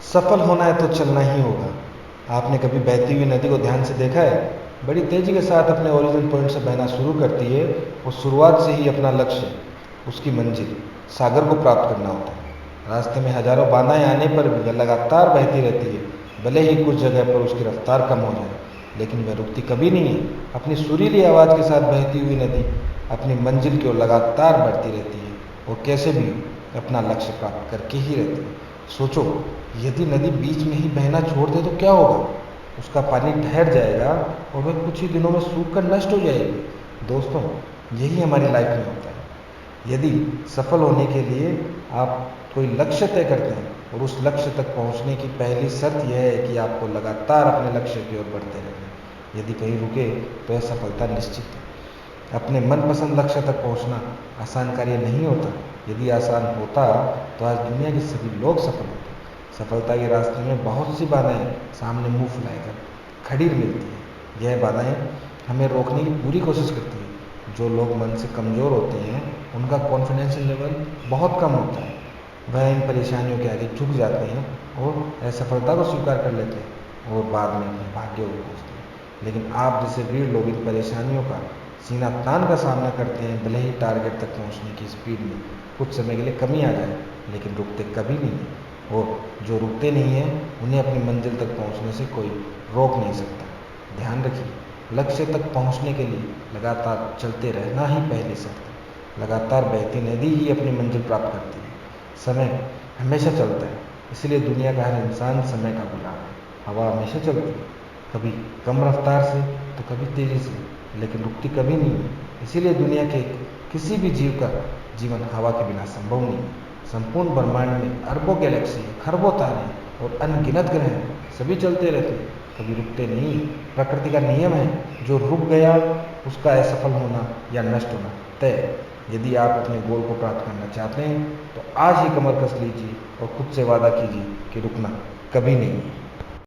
सफल होना है तो चलना ही होगा। आपने कभी बहती हुई नदी को ध्यान से देखा है? बड़ी तेजी के साथ अपने ओरिजिन पॉइंट से बहना शुरू करती है और शुरुआत से ही अपना लक्ष्य, उसकी मंजिल, सागर को प्राप्त करना होता है। रास्ते में हजारों बाधाएं आने पर भी वह लगातार बहती रहती है। भले ही कुछ जगह पर उसकी रफ्तार कम हो जाए, लेकिन वह रुकती कभी नहीं है। अपनी सुरीली आवाज़ के साथ बहती हुई नदी अपनी मंजिल की ओर लगातार बढ़ती रहती है और कैसे भी अपना लक्ष्य प्राप्त करके ही रहती है। सोचो, यदि नदी बीच में ही बहना छोड़ दे तो क्या होगा? उसका पानी ठहर जाएगा और वह कुछ ही दिनों में सूख कर नष्ट हो जाएगी। दोस्तों, यही हमारी लाइफ में होता है। यदि सफल होने के लिए आप कोई लक्ष्य तय करते हैं और उस लक्ष्य तक पहुंचने की पहली शर्त यह है कि आपको लगातार अपने लक्ष्य की ओर बढ़ते रहना है। यदि कहीं रुके तो यह सफलता निश्चित है। अपने मनपसंद लक्ष्य तक पहुंचना आसान कार्य नहीं होता। यदि आसान होता तो आज दुनिया के सभी लोग सफल होते। सफलता के रास्ते में बहुत सी बाधाएं सामने मुंह फुलाकर खड़ी मिलती है। यह बाधाएं हमें रोकने की पूरी कोशिश करती है। जो लोग मन से कमज़ोर होते हैं उनका कॉन्फिडेंस लेवल बहुत कम होता है। वह इन परेशानियों के आगे झुक जाते हैं और असफलता को स्वीकार कर लेते हैं और बाद में अपने भाग्य को खोजते हैं। लेकिन आप जैसे वीर लोग इन परेशानियों का सीना तान का सामना करते हैं। भले ही टारगेट तक पहुंचने की स्पीड में कुछ समय के लिए कमी आ जाए, लेकिन रुकते कभी नहीं हैं। और जो रुकते नहीं हैं उन्हें अपनी मंजिल तक पहुंचने से कोई रोक नहीं सकता। ध्यान रखिए, लक्ष्य तक पहुंचने के लिए लगातार चलते रहना ही पहली शर्त है। लगातार बहती नदी ही अपनी मंजिल प्राप्त करती है। समय हमेशा चलता है, इसलिए दुनिया का हर इंसान समय का गुलाम है। हवा हमेशा चलती है, कभी कम रफ्तार से तो कभी तेजी से, लेकिन रुकती कभी नहीं है। इसीलिए दुनिया के किसी भी जीव का जीवन हवा के बिना संभव नहीं है। संपूर्ण ब्रह्मांड में अरबों गैलेक्सी, खरबों तारे और अनगिनत ग्रह हैं, सभी चलते रहते हैं, कभी रुकते नहीं। प्रकृति का नियम है, जो रुक गया उसका असफल होना या नष्ट होना तय है। यदि आप अपने गोल को प्राप्त करना चाहते हैं तो आज ही कमर कस लीजिए और खुद से वादा कीजिए कि रुकना कभी नहीं है।